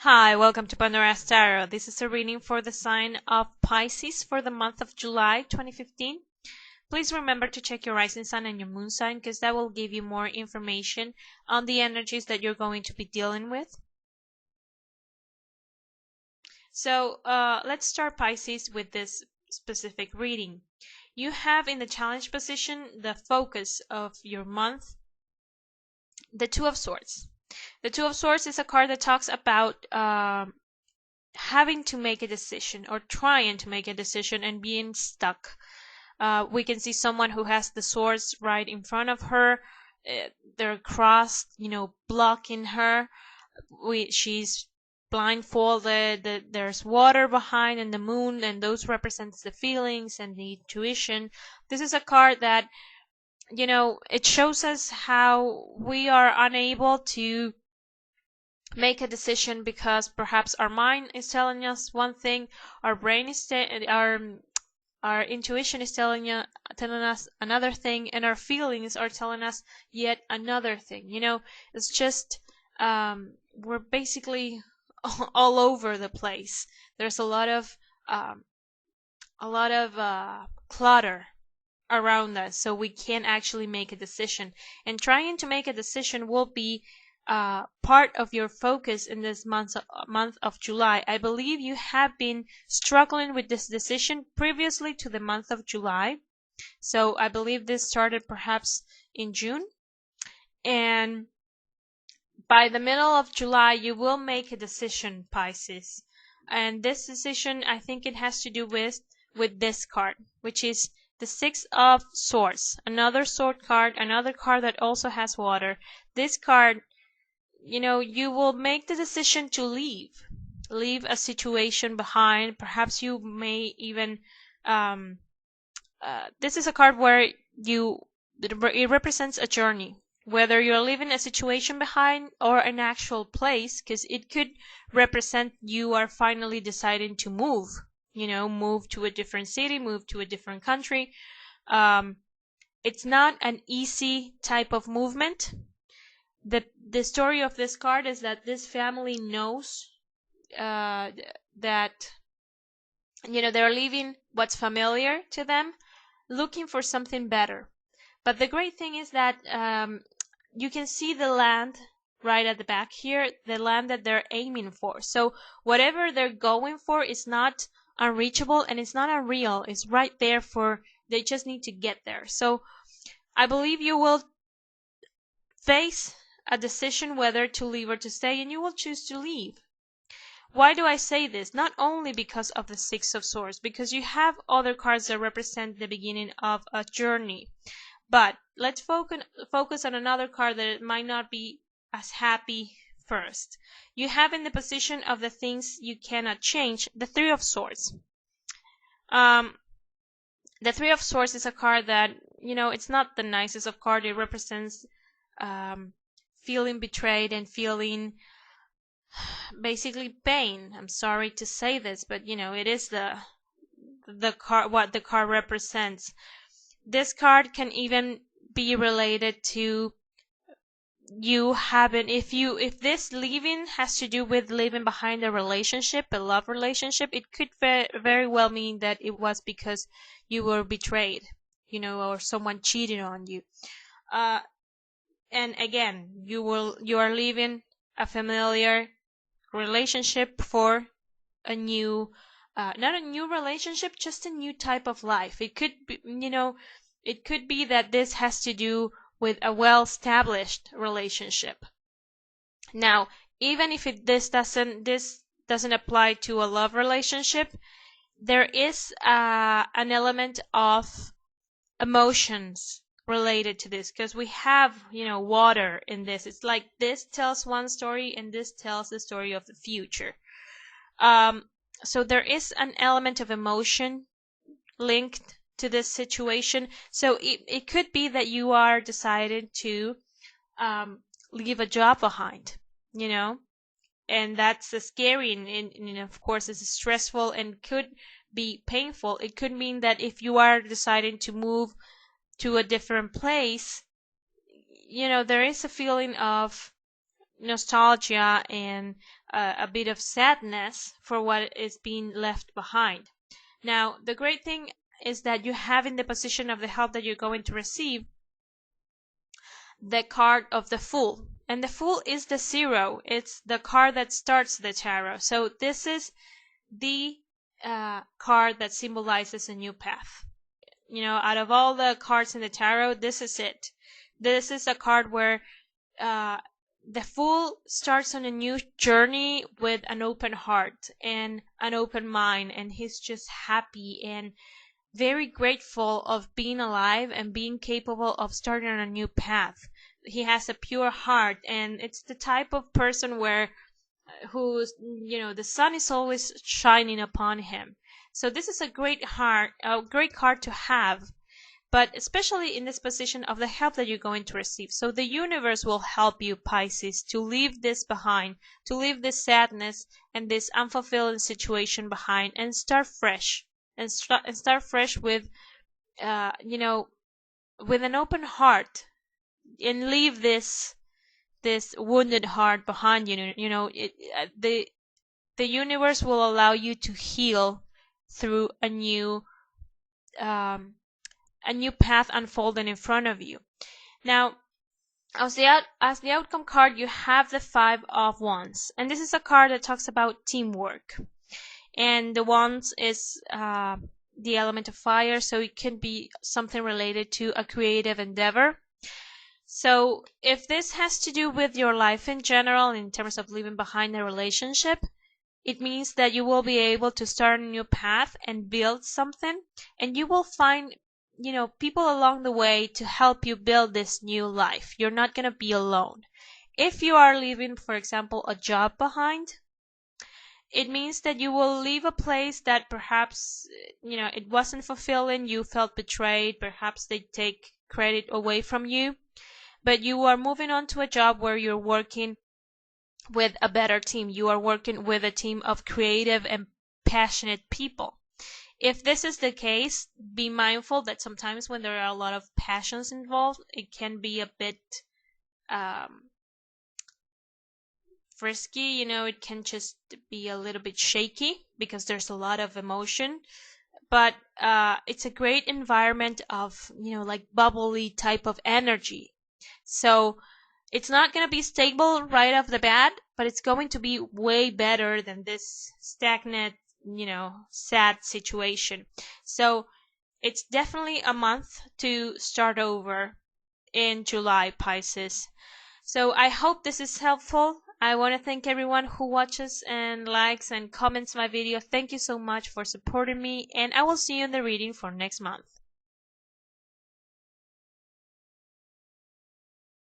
Hi, welcome to Pandora Tarot. This is a reading for the sign of Pisces for the month of July 2015. Please remember to check your rising sign and your moon sign because that will give you more information on the energies that you're going to be dealing with. So let's start, Pisces, with this specific reading. You have in the challenge position the focus of your month, the Two of Swords. The Two of Swords is a card that talks about having to make a decision or trying to make a decision and being stuck. We can see someone who has the swords right in front of her. They're crossed, blocking her. She's blindfolded. There's water behind and the moon, and those represents the feelings and the intuition. This is a card that, it shows us how we are unable to make a decision because perhaps our mind is telling us one thing, our brain is our intuition is telling us another thing, and our feelings are telling us yet another thing. It's just we're basically all over the place. There's a lot of clutter around us, so we can't actually make a decision. And trying to make a decision will be part of your focus in this month of July. I believe you have been struggling with this decision previously to the month of July. So I believe this started perhaps in June. And by the middle of July, you will make a decision, Pisces. And this decision, I think it has to do with this card, which is the Six of Swords. Another sword card, another card that also has water. This card, you will make the decision to leave a situation behind. Perhaps you may even this is a card where it represents a journey, whether you're leaving a situation behind or an actual place, because it could represent you are finally deciding to move to a different city, move to a different country. It's not an easy type of movement. The story of this card is that this family knows that they're leaving what's familiar to them, looking for something better. But the great thing is that you can see the land right at the back here, the land that they're aiming for. So whatever they're going for is not unreachable and it's not unreal. It's right there they just need to get there. So I believe you will face a decision whether to leave or to stay, and you will choose to leave. Why do I say this? Not only because of the Six of Swords, because you have other cards that represent the beginning of a journey. But let's focus on another card that might not be as happy first. You have in the position of the things you cannot change, the Three of Swords. The Three of Swords is a card that, it's not the nicest of cards. It represents feeling betrayed and feeling basically pain. I'm sorry to say this, but it is the card, what the card represents. This card can even be related to you having, if this leaving has to do with leaving behind a relationship, a love relationship, it could very well mean that it was because you were betrayed, or someone cheated on you. And again, you are leaving a familiar relationship for a new, not a new relationship, just a new type of life. It could be, it could be that this has to do with a well-established relationship. Now, even if this doesn't apply to a love relationship, there is an element of emotions related to this, because we have water in this. It's like this tells one story and this tells the story of the future. So there is an element of emotion linked to this situation. So it could be that you are decided to leave a job behind, and that's scary, and of course it's stressful and could be painful. It could mean that if you are deciding to move to a different place, there is a feeling of nostalgia and a bit of sadness for what is being left behind. Now, the great thing is that you have in the position of the help that you're going to receive the card of the Fool. And the Fool is the 0. It's the card that starts the tarot. So this is the card that symbolizes a new path. You know, out of all the cards in the tarot, this is it. This is a card where the Fool starts on a new journey with an open heart and an open mind, and he's just happy and very grateful of being alive and being capable of starting on a new path. He has a pure heart, and it's the type of person where who's, you know, the sun is always shining upon him. So this is a great card to have, but especially in this position of the help that you're going to receive. So the universe will help you, Pisces, to leave this behind, to leave this sadness and this unfulfilling situation behind, and start fresh, and start fresh with, you know, with an open heart, and leave this wounded heart behind you. You know, the universe will allow you to heal through a new path unfolding in front of you. Now, as the outcome card, you have the 5 of Wands, and this is a card that talks about teamwork. And the Wands is the element of fire, so it can be something related to a creative endeavor. So if this has to do with your life in general, in terms of leaving behind a relationship, it means that you will be able to start a new path and build something, and you will find, you know, people along the way to help you build this new life. You're not going to be alone. If you are leaving, for example, a job behind, it means that you will leave a place that perhaps, you know, it wasn't fulfilling, you felt betrayed, perhaps they take credit away from you, but you are moving on to a job where you're working with a better team. You are working with a team of creative and passionate people. If this is the case, be mindful that sometimes when there are a lot of passions involved, it can be a bit frisky. You know, it can just be a little bit shaky because there's a lot of emotion. But it's a great environment of, you know, like bubbly type of energy. So it's not going to be stable right off the bat, but it's going to be way better than this stagnant, you know, sad situation. So it's definitely a month to start over in July, Pisces. So I hope this is helpful. I want to thank everyone who watches and likes and comments my video. Thank you so much for supporting me, and I will see you in the reading for next month.